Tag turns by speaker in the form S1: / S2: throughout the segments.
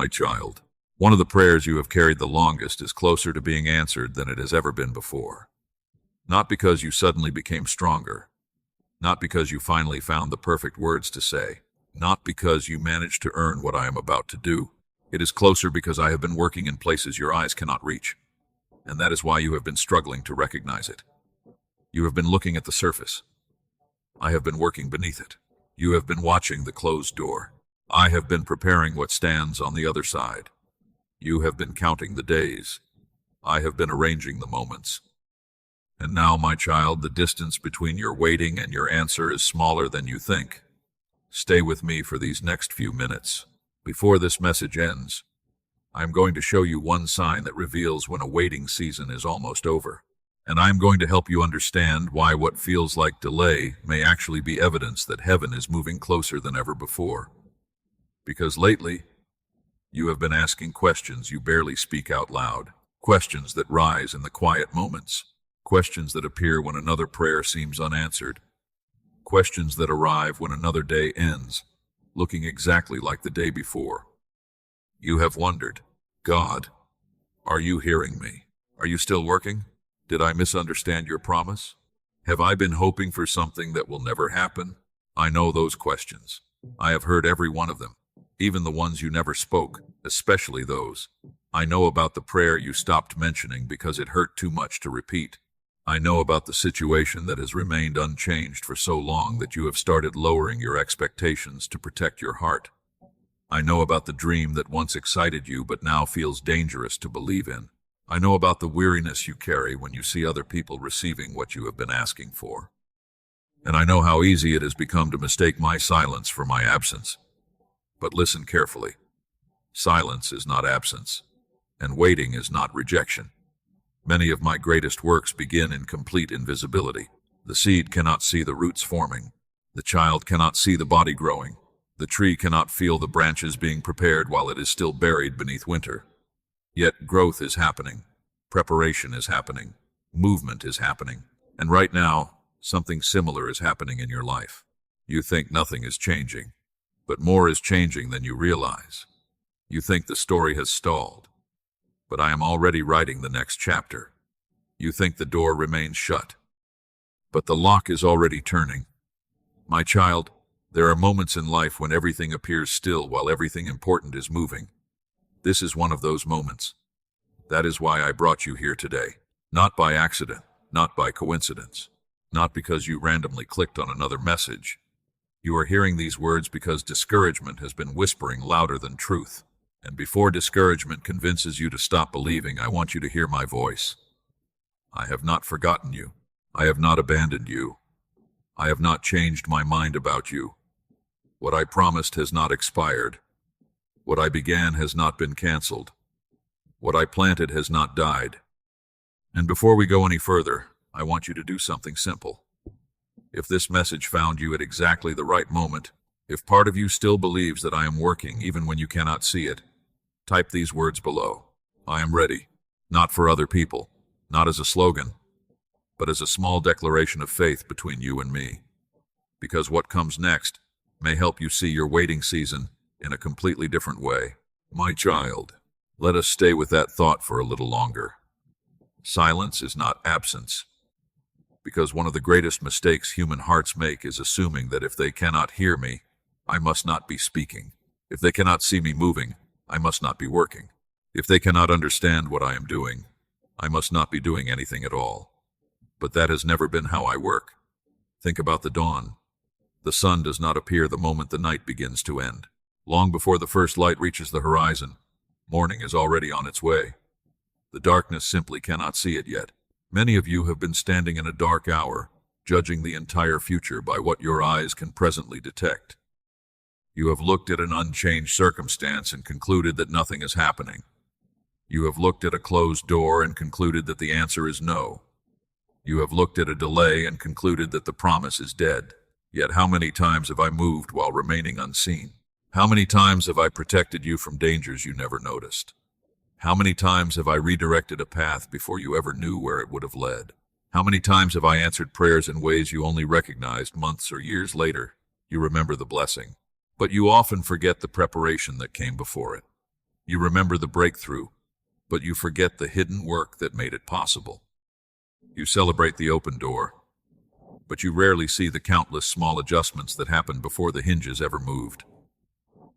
S1: my child. One of the prayers you have carried the longest is closer to being answered than it has ever been before. Not because you suddenly became stronger, not because you finally found the perfect words to say, not because you managed to earn what I am about to do. It is closer because I have been working in places your eyes cannot reach, and that is why you have been struggling to recognize it. You have been looking at the surface. I have been working beneath it. You have been watching the closed door. I have been preparing what stands on the other side. You have been counting the days. I have been arranging the moments. And now, my child, the distance between your waiting and your answer is smaller than you think. Stay with me for these next few minutes. Before this message ends, I am going to show you one sign that reveals when a waiting season is almost over. And I am going to help you understand why what feels like delay may actually be evidence that heaven is moving closer than ever before. Because lately, you have been asking questions you barely speak out loud, questions that rise in the quiet moments, questions that appear when another prayer seems unanswered, questions that arrive when another day ends, looking exactly like the day before. You have wondered, God, are you hearing me? Are you still working? Did I misunderstand your promise? Have I been hoping for something that will never happen? I know those questions. I have heard every one of them, even the ones you never spoke, especially those. I know about the prayer you stopped mentioning because it hurt too much to repeat. I know about the situation that has remained unchanged for so long that you have started lowering your expectations to protect your heart. I know about the dream that once excited you but now feels dangerous to believe in. I know about the weariness you carry when you see other people receiving what you have been asking for. And I know how easy it has become to mistake my silence for my absence. But listen carefully. Silence is not absence, and waiting is not rejection. Many of my greatest works begin in complete invisibility. The seed cannot see the roots forming. The child cannot see the body growing. The tree cannot feel the branches being prepared while it is still buried beneath winter. Yet growth is happening, preparation is happening, movement is happening, and right now, something similar is happening in your life. You think nothing is changing, but more is changing than you realize. You think the story has stalled, but I am already writing the next chapter. You think the door remains shut, but the lock is already turning. My child, there are moments in life when everything appears still while everything important is moving. This is one of those moments. That is why I brought you here today. Not by accident, not by coincidence, not because you randomly clicked on another message. You are hearing these words because discouragement has been whispering louder than truth. And before discouragement convinces you to stop believing, I want you to hear my voice. I have not forgotten you. I have not abandoned you. I have not changed my mind about you. What I promised has not expired. What I began has not been canceled. What I planted has not died. And before we go any further, I want you to do something simple. If this message found you at exactly the right moment, if part of you still believes that I am working even when you cannot see it, type these words below. I am ready, not for other people, not as a slogan, but as a small declaration of faith between you and me. Because what comes next may help you see your waiting season in a completely different way. My child, let us stay with that thought for a little longer. Silence is not absence, because one of the greatest mistakes human hearts make is assuming that if they cannot hear me, I must not be speaking. If they cannot see me moving, I must not be working. If they cannot understand what I am doing, I must not be doing anything at all. But that has never been how I work. Think about the dawn. The sun does not appear the moment the night begins to end. Long before the first light reaches the horizon, morning is already on its way. The darkness simply cannot see it yet. Many of you have been standing in a dark hour, judging the entire future by what your eyes can presently detect. You have looked at an unchanged circumstance and concluded that nothing is happening. You have looked at a closed door and concluded that the answer is no. You have looked at a delay and concluded that the promise is dead. Yet how many times have I moved while remaining unseen? How many times have I protected you from dangers you never noticed? How many times have I redirected a path before you ever knew where it would have led? How many times have I answered prayers in ways you only recognized months or years later? You remember the blessing, but you often forget the preparation that came before it. You remember the breakthrough, but you forget the hidden work that made it possible. You celebrate the open door, but you rarely see the countless small adjustments that happened before the hinges ever moved.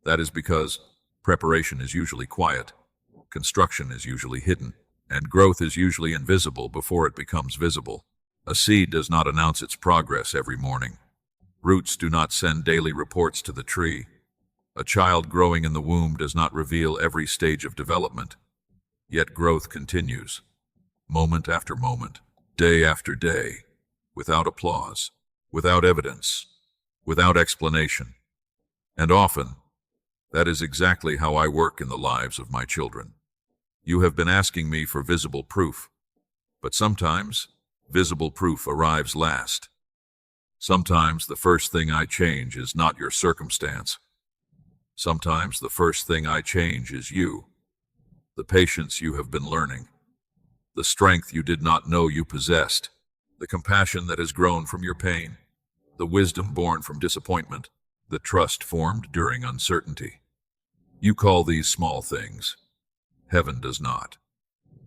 S1: That is because preparation is usually quiet, construction is usually hidden, and growth is usually invisible before it becomes visible. A seed does not announce its progress every morning. Roots do not send daily reports to the tree. A child growing in the womb does not reveal every stage of development. Yet growth continues, moment after moment, day after day, without applause, without evidence, without explanation. And often, that is exactly how I work in the lives of my children. You have been asking me for visible proof, but sometimes visible proof arrives last. Sometimes the first thing I change is not your circumstance. Sometimes the first thing I change is you, the patience you have been learning, the strength you did not know you possessed, the compassion that has grown from your pain, the wisdom born from disappointment, the trust formed during uncertainty. You call these small things. Heaven does not.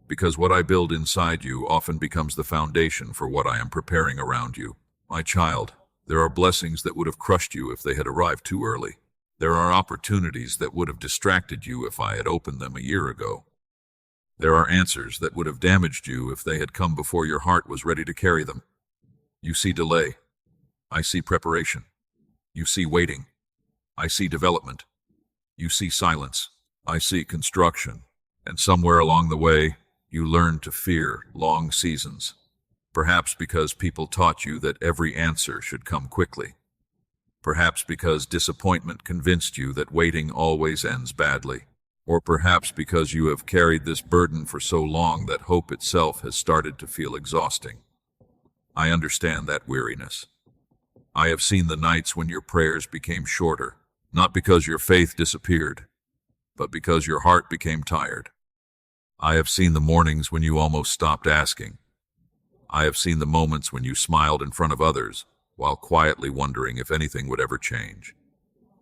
S1: Because what I build inside you often becomes the foundation for what I am preparing around you. My child, there are blessings that would have crushed you if they had arrived too early. There are opportunities that would have distracted you if I had opened them a year ago. There are answers that would have damaged you if they had come before your heart was ready to carry them. You see delay. I see preparation. You see waiting. I see development. You see silence. I see construction. And somewhere along the way, you learn to fear long seasons. Perhaps because people taught you that every answer should come quickly. Perhaps because disappointment convinced you that waiting always ends badly. Or perhaps because you have carried this burden for so long that hope itself has started to feel exhausting. I understand that weariness. I have seen the nights when your prayers became shorter, not because your faith disappeared, but because your heart became tired. I have seen the mornings when you almost stopped asking. I have seen the moments when you smiled in front of others, while quietly wondering if anything would ever change.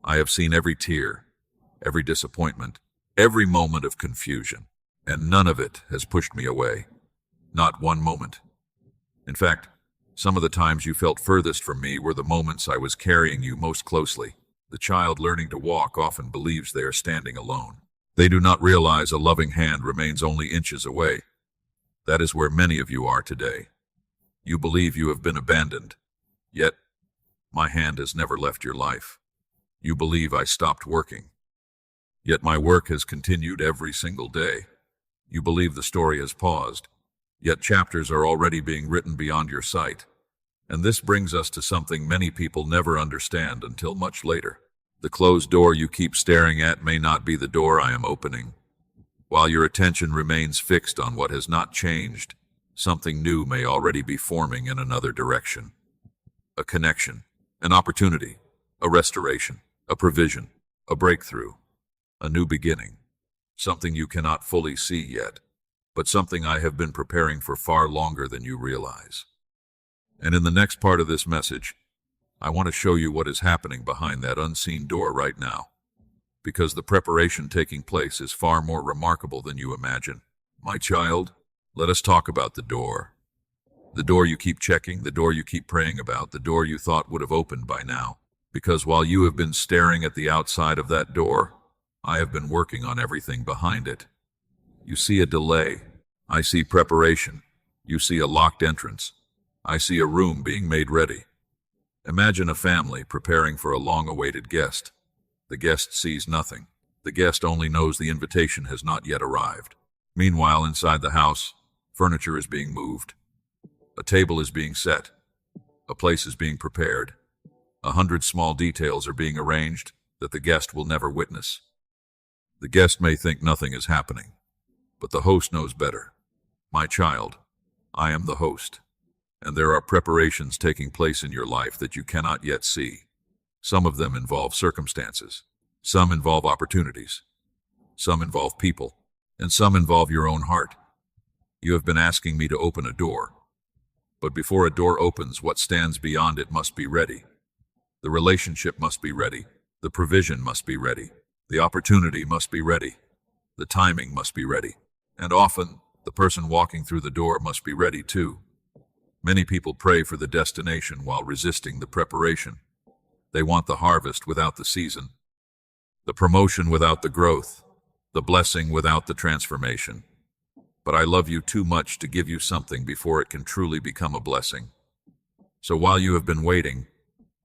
S1: I have seen every tear, every disappointment, every moment of confusion, and none of it has pushed me away. Not one moment. In fact, some of the times you felt furthest from me were the moments I was carrying you most closely. The child learning to walk often believes they are standing alone. They do not realize a loving hand remains only inches away. That is where many of you are today. You believe you have been abandoned, yet my hand has never left your life. You believe I stopped working, yet my work has continued every single day. You believe the story has paused, yet chapters are already being written beyond your sight. And this brings us to something many people never understand until much later. The closed door you keep staring at may not be the door I am opening. While your attention remains fixed on what has not changed, something new may already be forming in another direction. A connection, an opportunity, a restoration, a provision, a breakthrough, a new beginning. Something you cannot fully see yet, but something I have been preparing for far longer than you realize. And in the next part of this message, I want to show you what is happening behind that unseen door right now, because the preparation taking place is far more remarkable than you imagine. My child, let us talk about the door. The door you keep checking, the door you keep praying about, the door you thought would have opened by now. Because while you have been staring at the outside of that door, I have been working on everything behind it. You see a delay. I see preparation. You see a locked entrance. I see a room being made ready. Imagine a family preparing for a long-awaited guest. The guest sees nothing. The guest only knows the invitation has not yet arrived. Meanwhile, inside the house, furniture is being moved. A table is being set. A place is being prepared. 100 small details are being arranged that the guest will never witness. The guest may think nothing is happening, but the host knows better. My child, I am the host, and there are preparations taking place in your life that you cannot yet see. Some of them involve circumstances. Some involve opportunities. Some involve people, and some involve your own heart. You have been asking me to open a door, but before a door opens, what stands beyond it must be ready. The relationship must be ready. The provision must be ready. The opportunity must be ready. The timing must be ready. And often, the person walking through the door must be ready too. Many people pray for the destination while resisting the preparation. They want the harvest without the season, the promotion without the growth, the blessing without the transformation. But I love you too much to give you something before it can truly become a blessing. So while you have been waiting,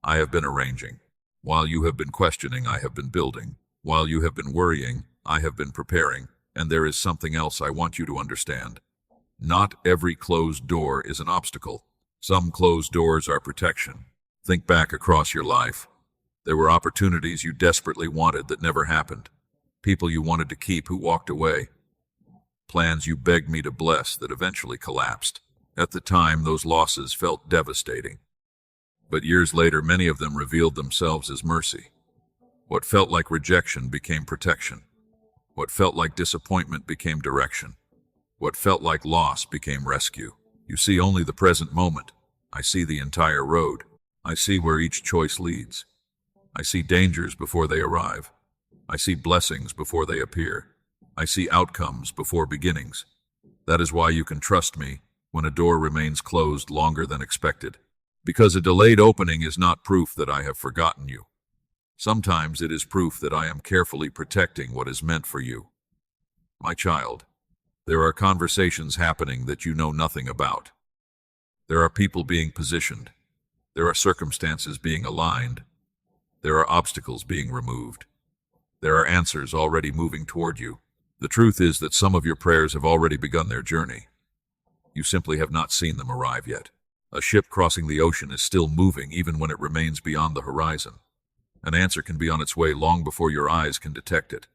S1: I have been arranging. While you have been questioning, I have been building. While you have been worrying, I have been preparing. And there is something else I want you to understand. Not every closed door is an obstacle. Some closed doors are protection. Think back across your life. There were opportunities you desperately wanted that never happened. People you wanted to keep who walked away. Plans you begged me to bless that eventually collapsed. At the time, those losses felt devastating. But years later, many of them revealed themselves as mercy. What felt like rejection became protection. What felt like disappointment became direction. What felt like loss became rescue. You see only the present moment. I see the entire road. I see where each choice leads. I see dangers before they arrive. I see blessings before they appear. I see outcomes before beginnings. That is why you can trust me when a door remains closed longer than expected. Because a delayed opening is not proof that I have forgotten you. Sometimes it is proof that I am carefully protecting what is meant for you. My child, there are conversations happening that you know nothing about. There are people being positioned. There are circumstances being aligned. There are obstacles being removed. There are answers already moving toward you. The truth is that some of your prayers have already begun their journey. You simply have not seen them arrive yet. A ship crossing the ocean is still moving even when it remains beyond the horizon. An answer can be on its way long before your eyes can detect it.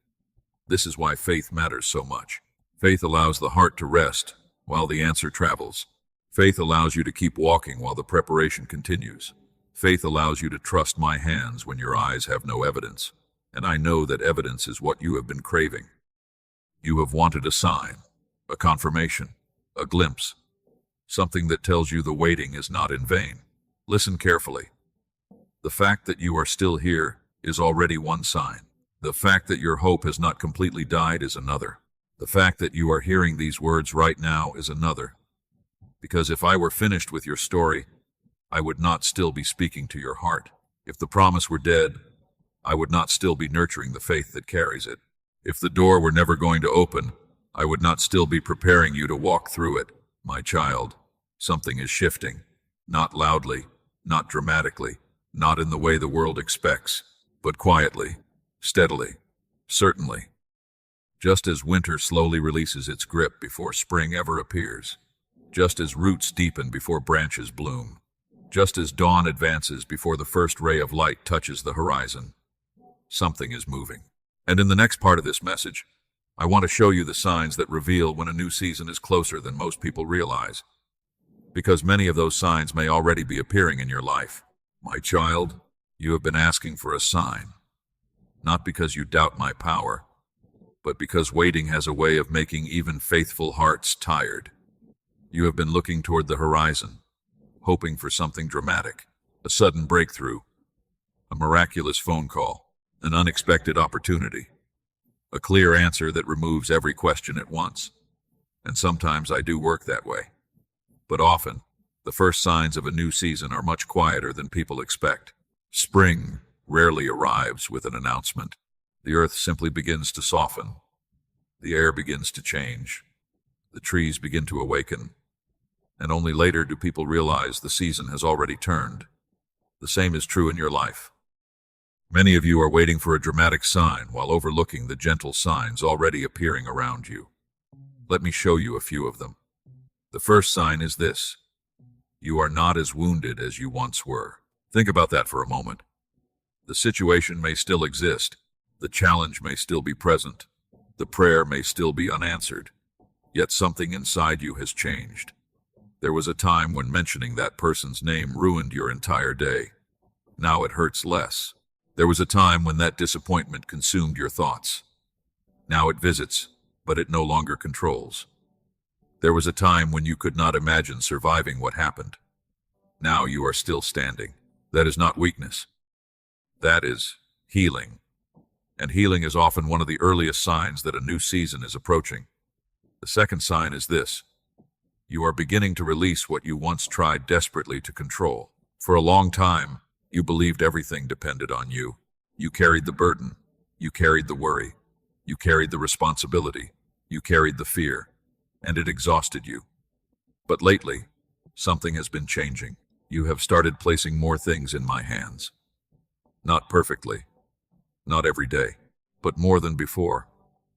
S1: This is why faith matters so much. Faith allows the heart to rest while the answer travels. Faith allows you to keep walking while the preparation continues. Faith allows you to trust my hands when your eyes have no evidence. And I know that evidence is what you have been craving. You have wanted a sign, a confirmation, a glimpse, something that tells you the waiting is not in vain. Listen carefully. The fact that you are still here is already one sign. The fact that your hope has not completely died is another. The fact that you are hearing these words right now is another. Because if I were finished with your story, I would not still be speaking to your heart. If the promise were dead, I would not still be nurturing the faith that carries it. If the door were never going to open, I would not still be preparing you to walk through it. My child, something is shifting. Not loudly, not dramatically, not in the way the world expects, but quietly, steadily, certainly. Just as winter slowly releases its grip before spring ever appears. Just as roots deepen before branches bloom. Just as dawn advances before the first ray of light touches the horizon. Something is moving. And in the next part of this message, I want to show you the signs that reveal when a new season is closer than most people realize. Because many of those signs may already be appearing in your life. My child, you have been asking for a sign. Not because you doubt my power, but because waiting has a way of making even faithful hearts tired. You have been looking toward the horizon, hoping for something dramatic, a sudden breakthrough, a miraculous phone call, an unexpected opportunity, a clear answer that removes every question at once. And sometimes I do work that way. But often, the first signs of a new season are much quieter than people expect. Spring rarely arrives with an announcement. The earth simply begins to soften. The air begins to change. The trees begin to awaken. And only later do people realize the season has already turned. The same is true in your life. Many of you are waiting for a dramatic sign while overlooking the gentle signs already appearing around you. Let me show you a few of them. The first sign is this. You are not as wounded as you once were. Think about that for a moment. The situation may still exist. The challenge may still be present. The prayer may still be unanswered. Yet something inside you has changed. There was a time when mentioning that person's name ruined your entire day. Now it hurts less. There was a time when that disappointment consumed your thoughts. Now it visits, but it no longer controls. There was a time when you could not imagine surviving what happened. Now you are still standing. That is not weakness. That is healing. And healing is often one of the earliest signs that a new season is approaching. The second sign is this. You are beginning to release what you once tried desperately to control. For a long time, you believed everything depended on you. You carried the burden. You carried the worry. You carried the responsibility. You carried the fear. And it exhausted you. But lately, something has been changing. You have started placing more things in my hands. Not perfectly. Not every day. But more than before.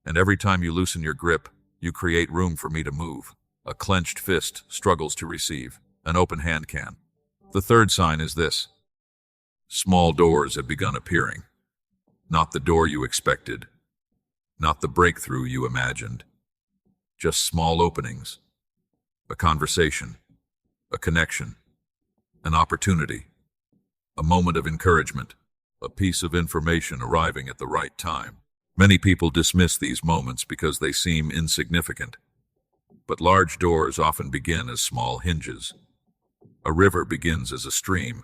S1: And every time you loosen your grip, you create room for me to move. A clenched fist struggles to receive. An open hand can. The third sign is this. Small doors have begun appearing. Not the door you expected. Not the breakthrough you imagined. Just small openings. A conversation. A connection. An opportunity. A moment of encouragement. A piece of information arriving at the right time. Many people dismiss these moments because they seem insignificant. But large doors often begin as small hinges. A river begins as a stream.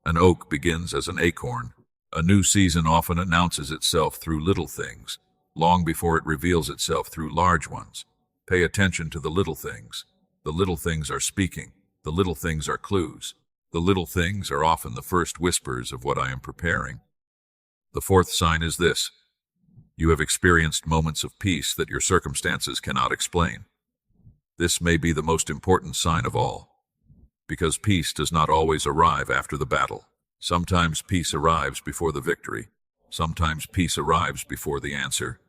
S1: An oak begins as an acorn. A new season often announces itself through little things, long before it reveals itself through large ones. Pay attention to the little things. The little things are speaking. The little things are clues. The little things are often the first whispers of what I am preparing. The fourth sign is this. You have experienced moments of peace that your circumstances cannot explain. This may be the most important sign of all, because peace does not always arrive after the battle. Sometimes peace arrives before the victory. Sometimes peace arrives before the answer.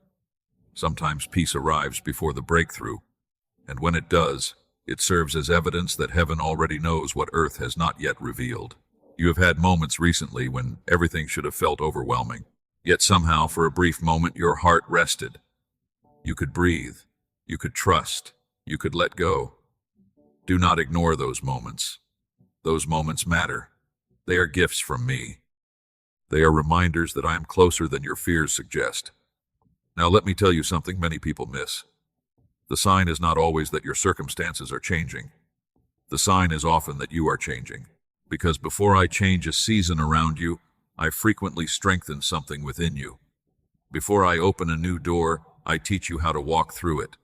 S1: Sometimes peace arrives before the breakthrough. And when it does, it serves as evidence that heaven already knows what earth has not yet revealed. You have had moments recently when everything should have felt overwhelming. Yet somehow, for a brief moment, your heart rested. You could breathe. You could trust. You could let go. Do not ignore those moments. Those moments matter. They are gifts from me. They are reminders that I am closer than your fears suggest. Now let me tell you something many people miss. The sign is not always that your circumstances are changing. The sign is often that you are changing. Because before I change a season around you, I frequently strengthen something within you. Before I open a new door, I teach you how to walk through it.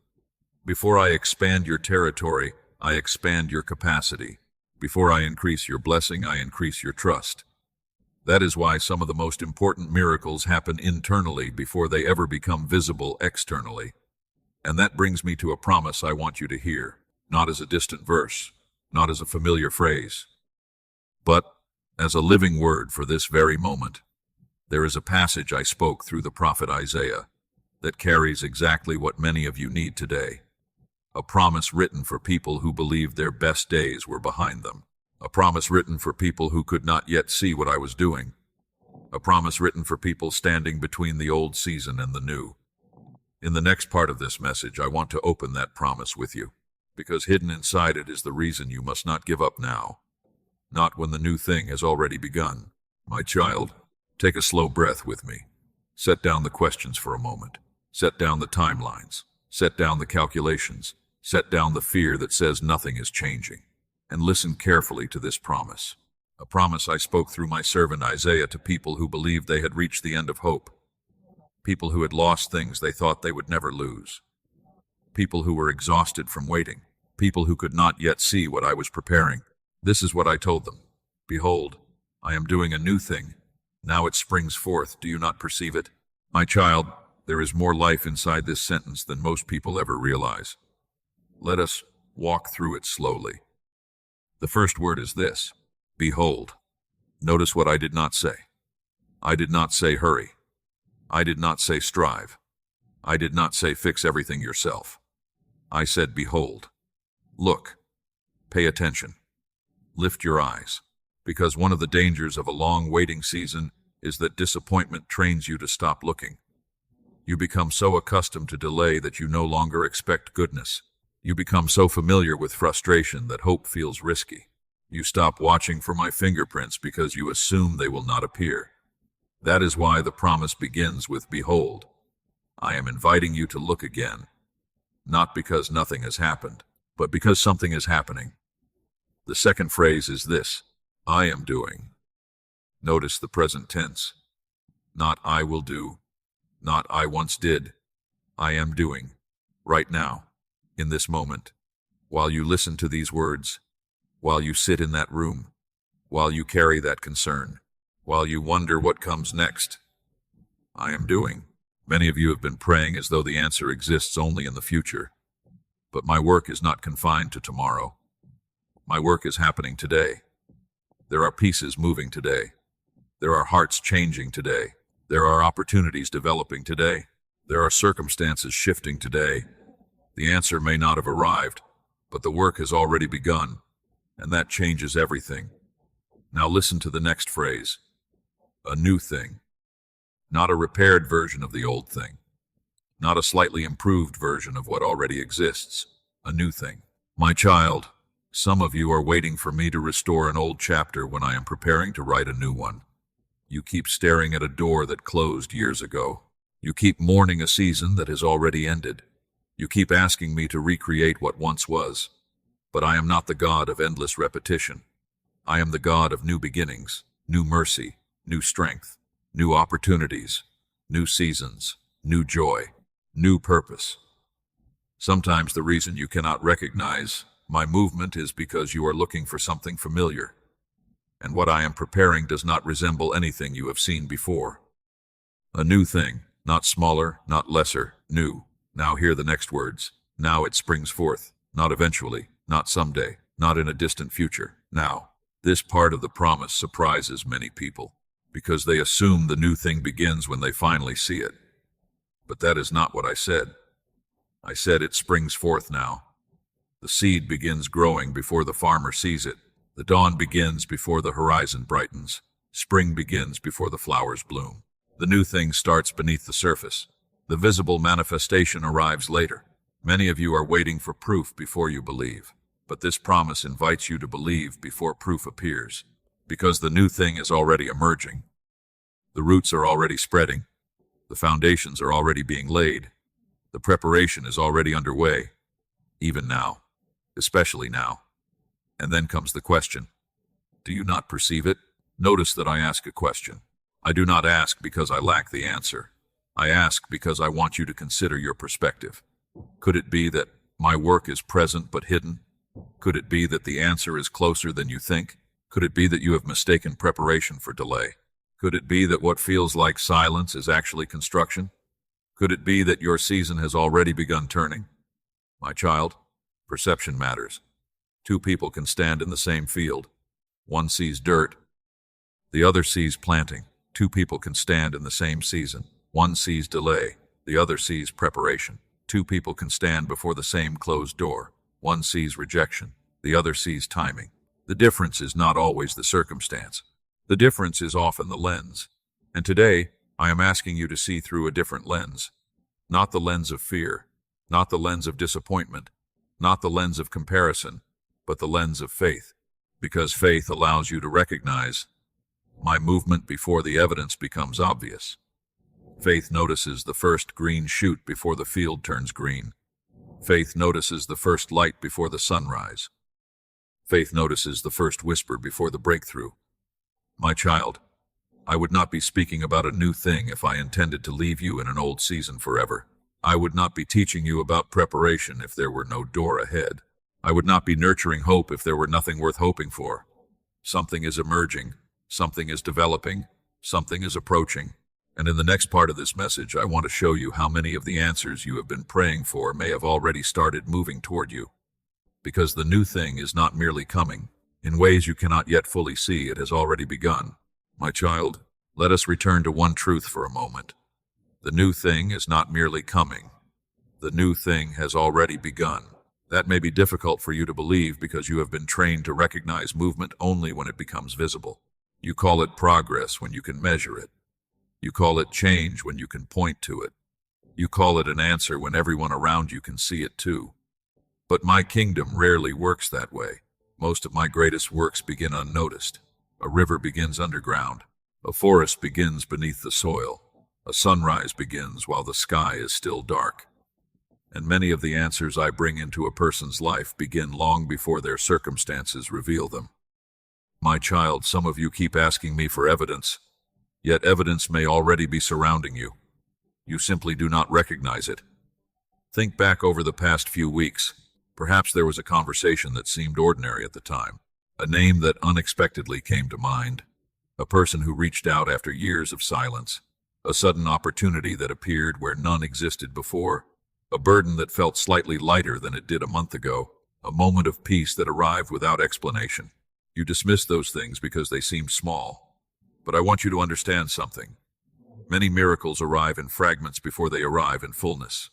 S1: Before I expand your territory, I expand your capacity. Before I increase your blessing, I increase your trust. That is why some of the most important miracles happen internally before they ever become visible externally. And that brings me to a promise I want you to hear, not as a distant verse, not as a familiar phrase, but as a living word for this very moment. There is a passage I spoke through the prophet Isaiah that carries exactly what many of you need today. A promise written for people who believed their best days were behind them. A promise written for people who could not yet see what I was doing. A promise written for people standing between the old season and the new. In the next part of this message, I want to open that promise with you, because hidden inside it is the reason you must not give up now. Not when the new thing has already begun. My child, take a slow breath with me. Set down the questions for a moment. Set down the timelines. Set down the calculations. Set down the fear that says nothing is changing. And listen carefully to this promise. A promise I spoke through my servant Isaiah to people who believed they had reached the end of hope. People who had lost things they thought they would never lose. People who were exhausted from waiting. People who could not yet see what I was preparing. This is what I told them. Behold, I am doing a new thing. Now it springs forth. Do you not perceive it? My child, there is more life inside this sentence than most people ever realize. Let us walk through it slowly. The first word is this. Behold. Notice what I did not say. I did not say hurry. I did not say strive. I did not say fix everything yourself. I said behold. Look. Pay attention. Lift your eyes. Because one of the dangers of a long waiting season is that disappointment trains you to stop looking. You become so accustomed to delay that you no longer expect goodness. You become so familiar with frustration that hope feels risky. You stop watching for my fingerprints because you assume they will not appear. That is why the promise begins with behold. I am inviting you to look again, not because nothing has happened, but because something is happening. The second phrase is this. I am doing. Notice the present tense. Not I will do, Not I once did. I am doing. Right now. In this moment. While you listen to these words. While you sit in that room. While you carry that concern. While you wonder what comes next. I am doing. Many of you have been praying as though the answer exists only in the future. But my work is not confined to tomorrow. My work is happening today. There are pieces moving today. There are hearts changing today. There are opportunities developing today. There are circumstances shifting today. The answer may not have arrived, but the work has already begun, and that changes everything. Now listen to the next phrase. A new thing. Not a repaired version of the old thing. Not a slightly improved version of what already exists. A new thing. My child, some of you are waiting for me to restore an old chapter when I am preparing to write a new one. You keep staring at a door that closed years ago. You keep mourning a season that has already ended. You keep asking me to recreate what once was. But I am not the God of endless repetition. I am the God of new beginnings, new mercy, new strength, new opportunities, new seasons, new joy, new purpose. Sometimes the reason you cannot recognize my movement is because you are looking for something familiar, and what I am preparing does not resemble anything you have seen before. A new thing, not smaller, not lesser, new. Now hear the next words. Now it springs forth, not eventually, not someday, not in a distant future, now. This part of the promise surprises many people, because they assume the new thing begins when they finally see it. But that is not what I said. I said it springs forth now. The seed begins growing before the farmer sees it. The dawn begins before the horizon brightens. Spring begins before the flowers bloom. The new thing starts beneath the surface. The visible manifestation arrives later. Many of you are waiting for proof before you believe, but this promise invites you to believe before proof appears, because the new thing is already emerging. The roots are already spreading. The foundations are already being laid. The preparation is already underway, even now, especially now. And then comes the question. Do you not perceive it? Notice that I ask a question. I do not ask because I lack the answer. I ask because I want you to consider your perspective. Could it be that my work is present but hidden? Could it be that the answer is closer than you think? Could it be that you have mistaken preparation for delay? Could it be that what feels like silence is actually construction? Could it be that your season has already begun turning? My child, perception matters. Two people can stand in the same field. One sees dirt, the other sees planting. Two people can stand in the same season. One sees delay, the other sees preparation. Two people can stand before the same closed door. One sees rejection, the other sees timing. The difference is not always the circumstance. The difference is often the lens. And today, I am asking you to see through a different lens. Not the lens of fear, not the lens of disappointment, not the lens of comparison, but the lens of faith. Because faith allows you to recognize my movement before the evidence becomes obvious. Faith notices the first green shoot before the field turns green. Faith notices the first light before the sunrise. Faith notices the first whisper before the breakthrough. My child, I would not be speaking about a new thing if I intended to leave you in an old season forever. I would not be teaching you about preparation if there were no door ahead. I would not be nurturing hope if there were nothing worth hoping for. Something is emerging, something is developing, something is approaching. And in the next part of this message, I want to show you how many of the answers you have been praying for may have already started moving toward you. Because the new thing is not merely coming. In ways you cannot yet fully see, it has already begun. My child, let us return to one truth for a moment. The new thing is not merely coming. The new thing has already begun. That may be difficult for you to believe because you have been trained to recognize movement only when it becomes visible. You call it progress when you can measure it. You call it change when you can point to it. You call it an answer when everyone around you can see it too. But my kingdom rarely works that way. Most of my greatest works begin unnoticed. A river begins underground. A forest begins beneath the soil. A sunrise begins while the sky is still dark. And many of the answers I bring into a person's life begin long before their circumstances reveal them. My child, some of you keep asking me for evidence, yet evidence may already be surrounding you. You simply do not recognize it. Think back over the past few weeks. Perhaps there was a conversation that seemed ordinary at the time, a name that unexpectedly came to mind, a person who reached out after years of silence, a sudden opportunity that appeared where none existed before, a burden that felt slightly lighter than it did a month ago, a moment of peace that arrived without explanation. You dismiss those things because they seemed small. But I want you to understand something. Many miracles arrive in fragments before they arrive in fullness.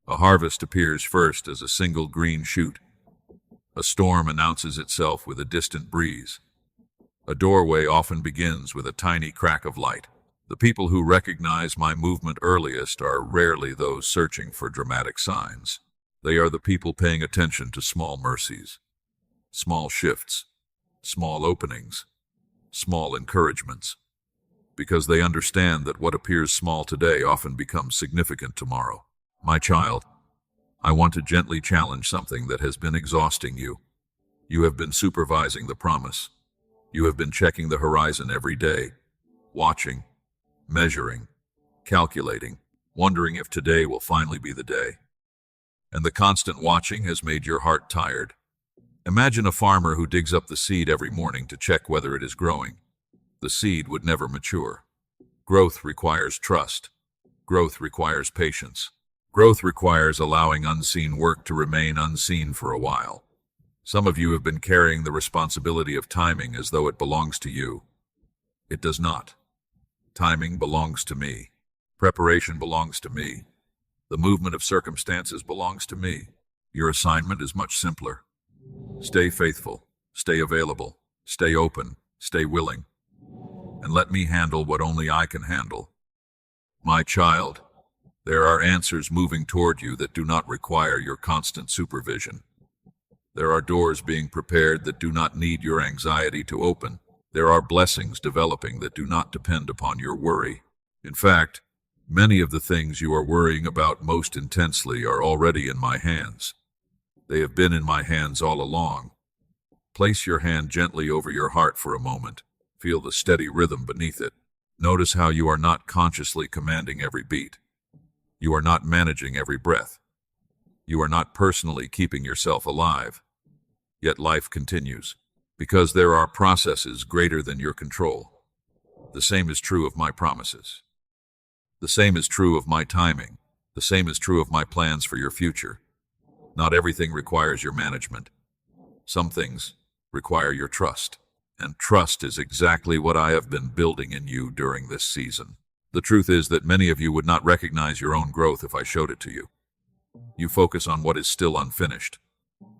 S1: A harvest appears first as a single green shoot. A storm announces itself with a distant breeze. A doorway often begins with a tiny crack of light. The people who recognize my movement earliest are rarely those searching for dramatic signs. They are the people paying attention to small mercies, small shifts, small openings, small encouragements, because they understand that what appears small today often becomes significant tomorrow. My child, I want to gently challenge something that has been exhausting you. You have been supervising the promise. You have been checking the horizon every day, watching, measuring, calculating, wondering if today will finally be the day. And the constant watching has made your heart tired. Imagine a farmer who digs up the seed every morning to check whether it is growing. The seed would never mature. Growth requires trust. Growth requires patience. Growth requires allowing unseen work to remain unseen for a while. Some of you have been carrying the responsibility of timing as though it belongs to you. It does not. Timing belongs to me. Preparation belongs to me. The movement of circumstances belongs to me. Your assignment is much simpler. Stay faithful, stay available, stay open, stay willing, and let me handle what only I can handle. My child, there are answers moving toward you that do not require your constant supervision. There are doors being prepared that do not need your anxiety to open. There are blessings developing that do not depend upon your worry. In fact, many of the things you are worrying about most intensely are already in my hands. They have been in my hands all along. Place your hand gently over your heart for a moment. Feel the steady rhythm beneath it. Notice how you are not consciously commanding every beat. You are not managing every breath. You are not personally keeping yourself alive. Yet life continues, because there are processes greater than your control. The same is true of my promises. The same is true of my timing. The same is true of my plans for your future. Not everything requires your management. Some things require your trust. And trust is exactly what I have been building in you during this season. The truth is that many of you would not recognize your own growth if I showed it to you. You focus on what is still unfinished.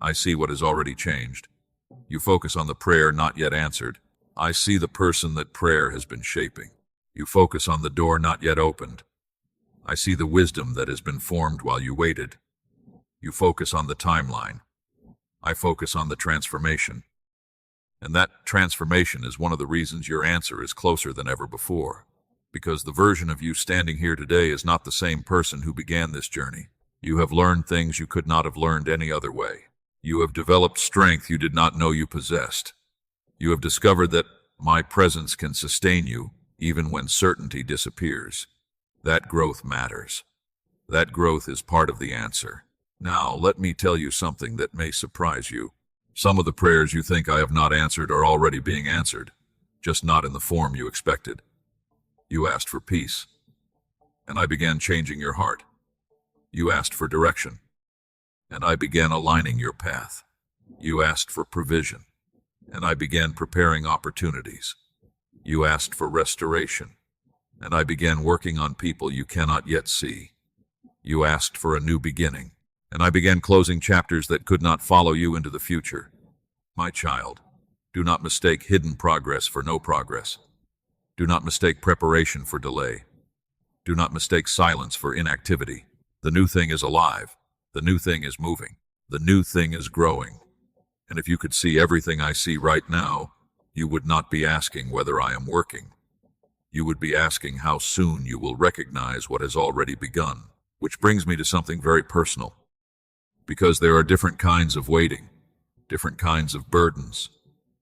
S1: I see what has already changed. You focus on the prayer not yet answered. I see the person that prayer has been shaping. You focus on the door not yet opened. I see the wisdom that has been formed while you waited. You focus on the timeline. I focus on the transformation. And that transformation is one of the reasons your answer is closer than ever before. Because the version of you standing here today is not the same person who began this journey. You have learned things you could not have learned any other way. You have developed strength you did not know you possessed. You have discovered that my presence can sustain you even when certainty disappears. That growth matters. That growth is part of the answer. Now, let me tell you something that may surprise you. Some of the prayers you think I have not answered are already being answered, just not in the form you expected. You asked for peace, and I began changing your heart. You asked for direction, and I began aligning your path. You asked for provision, and I began preparing opportunities. You asked for restoration, and I began working on people you cannot yet see. You asked for a new beginning, and I began closing chapters that could not follow you into the future. My child, do not mistake hidden progress for no progress. Do not mistake preparation for delay. Do not mistake silence for inactivity. The new thing is alive. The new thing is moving. The new thing is growing. And if you could see everything I see right now, you would not be asking whether I am working. You would be asking how soon you will recognize what has already begun. Which brings me to something very personal. Because there are different kinds of waiting, different kinds of burdens,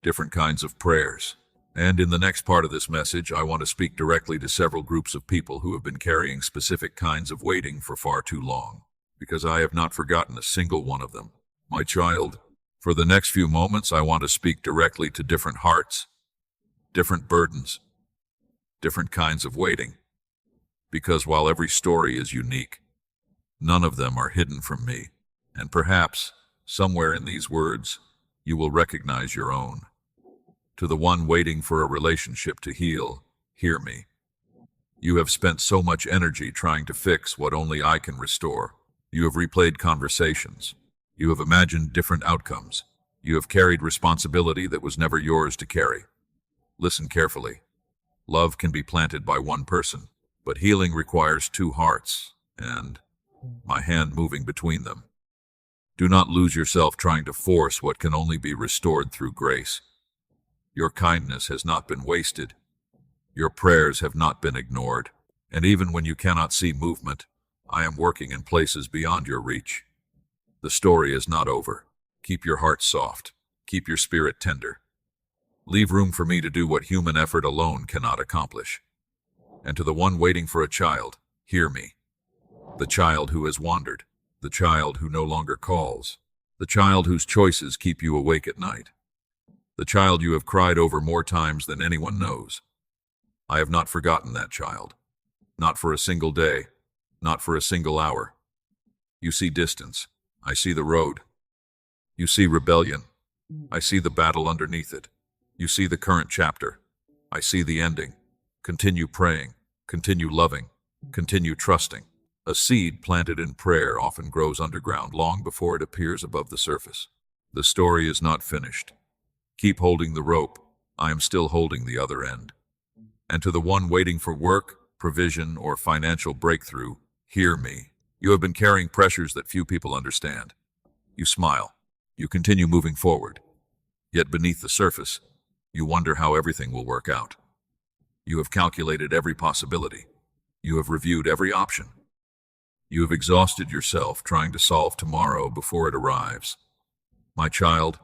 S1: different kinds of prayers. And in the next part of this message, I want to speak directly to several groups of people who have been carrying specific kinds of waiting for far too long, because I have not forgotten a single one of them. My child, for the next few moments, I want to speak directly to different hearts, different burdens, different kinds of waiting, because while every story is unique, none of them are hidden from me, and perhaps, somewhere in these words, you will recognize your own. To the one waiting for a relationship to heal, hear me. You have spent so much energy trying to fix what only I can restore. You have replayed conversations. You have imagined different outcomes. You have carried responsibility that was never yours to carry. Listen carefully. Love can be planted by one person, but healing requires two hearts, and my hand moving between them. Do not lose yourself trying to force what can only be restored through grace. Your kindness has not been wasted. Your prayers have not been ignored. And even when you cannot see movement, I am working in places beyond your reach. The story is not over. Keep your heart soft. Keep your spirit tender. Leave room for me to do what human effort alone cannot accomplish. And to the one waiting for a child, hear me. The child who has wandered. The child who no longer calls. The child whose choices keep you awake at night. The child you have cried over more times than anyone knows. I have not forgotten that child. Not for a single day. Not for a single hour. You see distance. I see the road. You see rebellion. I see the battle underneath it. You see the current chapter. I see the ending. Continue praying. Continue loving. Continue trusting. A seed planted in prayer often grows underground long before it appears above the surface. The story is not finished. Keep holding the rope. I am still holding the other end. And to the one waiting for work, provision, or financial breakthrough, hear me. You have been carrying pressures that few people understand. You smile. You continue moving forward. Yet beneath the surface, you wonder how everything will work out. You have calculated every possibility. You have reviewed every option. You have exhausted yourself trying to solve tomorrow before it arrives. My child,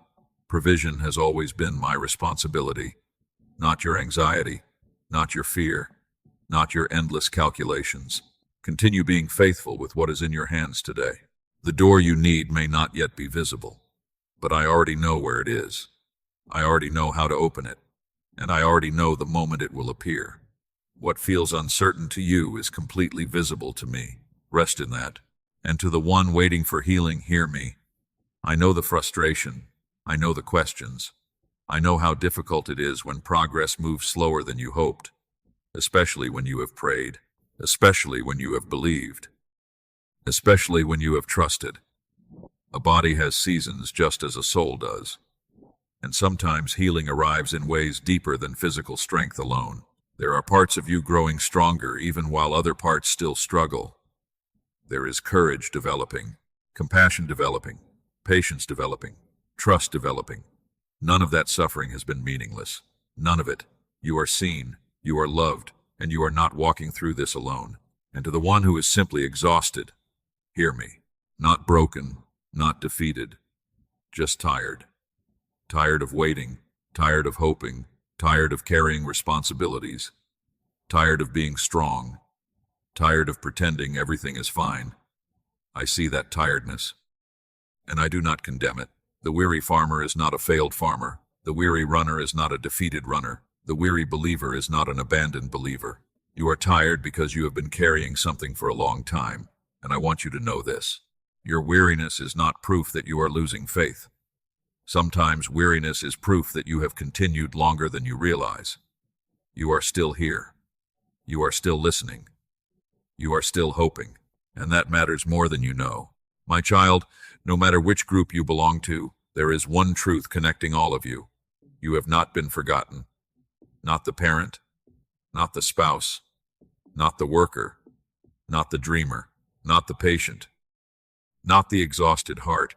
S1: provision has always been my responsibility, not your anxiety, not your fear, not your endless calculations. Continue being faithful with what is in your hands today. The door you need may not yet be visible, but I already know where it is. I already know how to open it, and I already know the moment it will appear. What feels uncertain to you is completely visible to me. Rest in that. And to the one waiting for healing, hear me. I know the frustration. I know the questions. I know how difficult it is when progress moves slower than you hoped, especially when you have prayed, especially when you have believed, especially when you have trusted. A body has seasons just as a soul does, and sometimes healing arrives in ways deeper than physical strength alone. There are parts of you growing stronger even while other parts still struggle. There is courage developing, compassion developing, patience developing, trust developing. None of that suffering has been meaningless. None of it. You are seen, you are loved, and you are not walking through this alone. And to the one who is simply exhausted, hear me. Not broken, not defeated, just tired. Tired of waiting, tired of hoping, tired of carrying responsibilities, tired of being strong, tired of pretending everything is fine. I see that tiredness, and I do not condemn it. The weary farmer is not a failed farmer. The weary runner is not a defeated runner. The weary believer is not an abandoned believer. You are tired because you have been carrying something for a long time, and I want you to know this. Your weariness is not proof that you are losing faith. Sometimes weariness is proof that you have continued longer than you realize. You are still here. You are still listening. You are still hoping, and that matters more than you know. My child, no matter which group you belong to, there is one truth connecting all of you. You have not been forgotten. Not the parent, not the spouse, not the worker, not the dreamer, not the patient, not the exhausted heart,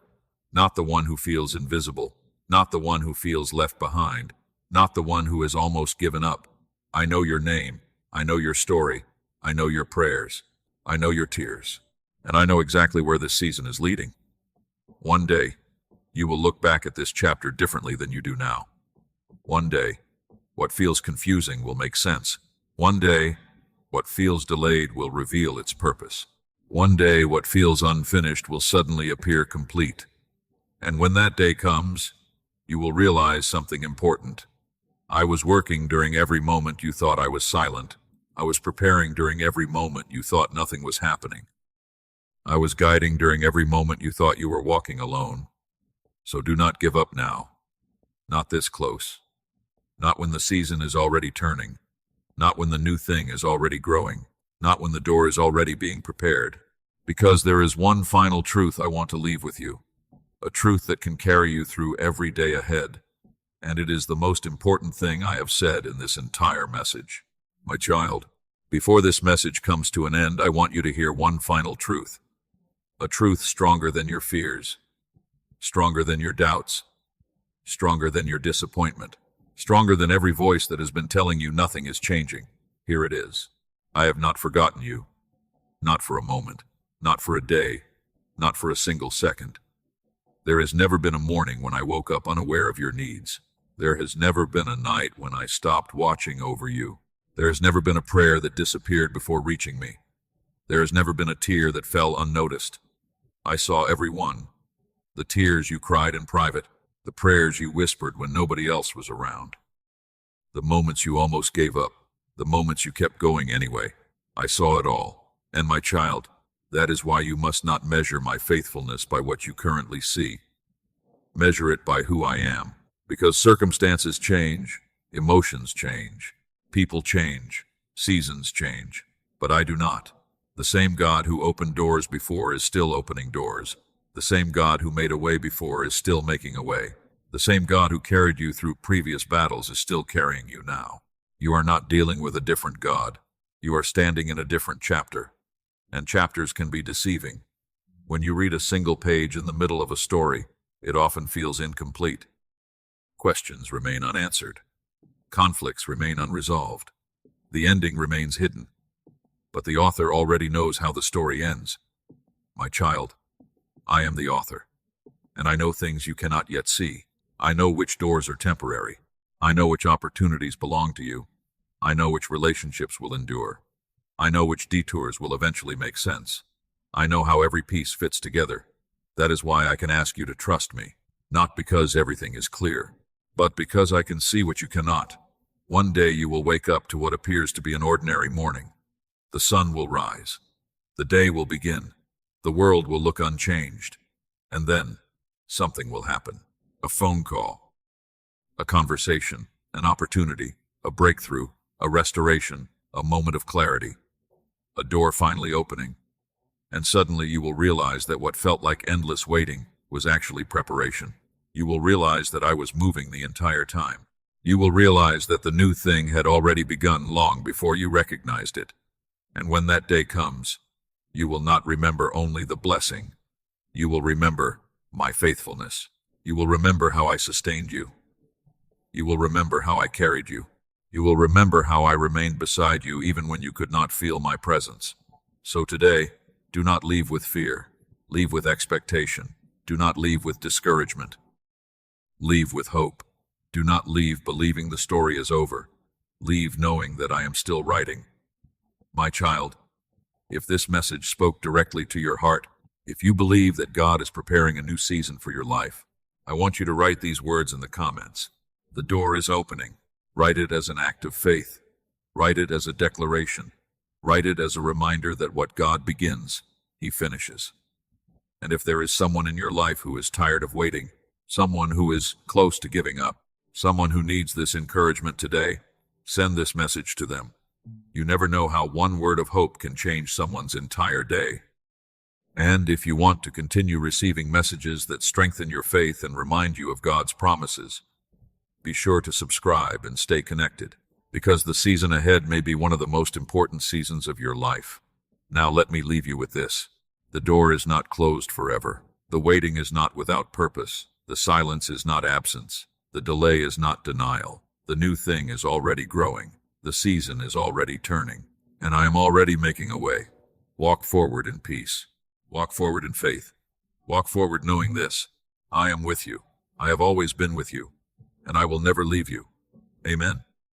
S1: not the one who feels invisible, not the one who feels left behind, not the one who has almost given up. I know your name. I know your story. I know your prayers. I know your tears. And I know exactly where this season is leading. One day, you will look back at this chapter differently than you do now. One day, What feels confusing will make sense. One day, what feels delayed will reveal its purpose. One day, what feels unfinished will suddenly appear complete. And when that day comes, you will realize something important. I was working during every moment you thought I was silent. I was preparing during every moment you thought nothing was happening. I was guiding during every moment you thought you were walking alone. So do not give up now. Not this close. Not when the season is already turning. Not when the new thing is already growing. Not when the door is already being prepared. Because there is one final truth I want to leave with you. A truth that can carry you through every day ahead. And it is the most important thing I have said in this entire message. My child, before this message comes to an end, I want you to hear one final truth. A truth stronger than your fears. Stronger than your doubts. Stronger than your disappointment. Stronger than every voice that has been telling you nothing is changing. Here it is. I have not forgotten you. Not for a moment. Not for a day. Not for a single second. There has never been a morning when I woke up unaware of your needs. There has never been a night when I stopped watching over you. There has never been a prayer that disappeared before reaching me. There has never been a tear that fell unnoticed. I saw every one. The tears you cried in private. The prayers you whispered when nobody else was around. The moments you almost gave up. The moments you kept going anyway. I saw it all. And my child, that is why you must not measure my faithfulness by what you currently see. Measure it by who I am. Because circumstances change, emotions change, people change, seasons change. But I do not. The same God who opened doors before is still opening doors. The same God who made a way before is still making a way. The same God who carried you through previous battles is still carrying you now. You are not dealing with a different God. You are standing in a different chapter. And chapters can be deceiving. When you read a single page in the middle of a story, it often feels incomplete. Questions remain unanswered. Conflicts remain unresolved. The ending remains hidden. But the author already knows how the story ends. My child, I am the author, and I know things you cannot yet see. I know which doors are temporary. I know which opportunities belong to you. I know which relationships will endure. I know which detours will eventually make sense. I know how every piece fits together. That is why I can ask you to trust me, not because everything is clear, but because I can see what you cannot. One day you will wake up to what appears to be an ordinary morning. The sun will rise. The day will begin. The world will look unchanged. And then, something will happen. A phone call. A conversation. An opportunity. A breakthrough. A restoration. A moment of clarity. A door finally opening. And suddenly you will realize that what felt like endless waiting was actually preparation. You will realize that I was moving the entire time. You will realize that the new thing had already begun long before you recognized it. And when that day comes, you will not remember only the blessing. You will remember my faithfulness. You will remember how I sustained you. You will remember how I carried you. You will remember how I remained beside you even when you could not feel my presence. So today, do not leave with fear. Leave with expectation. Do not leave with discouragement. Leave with hope. Do not leave believing the story is over. Leave knowing that I am still writing. My child, if this message spoke directly to your heart, if you believe that God is preparing a new season for your life, I want you to write these words in the comments. The door is opening. Write it as an act of faith. Write it as a declaration. Write it as a reminder that what God begins, He finishes. And if there is someone in your life who is tired of waiting, someone who is close to giving up, someone who needs this encouragement today, send this message to them. You never know how one word of hope can change someone's entire day. And if you want to continue receiving messages that strengthen your faith and remind you of God's promises, be sure to subscribe and stay connected, because the season ahead may be one of the most important seasons of your life. Now let me leave you with this. The door is not closed forever. The waiting is not without purpose. The silence is not absence. The delay is not denial. The new thing is already growing. The season is already turning. And I am already making a way. Walk forward in peace. Walk forward in faith. Walk forward knowing this. I am with you. I have always been with you. And I will never leave you. Amen.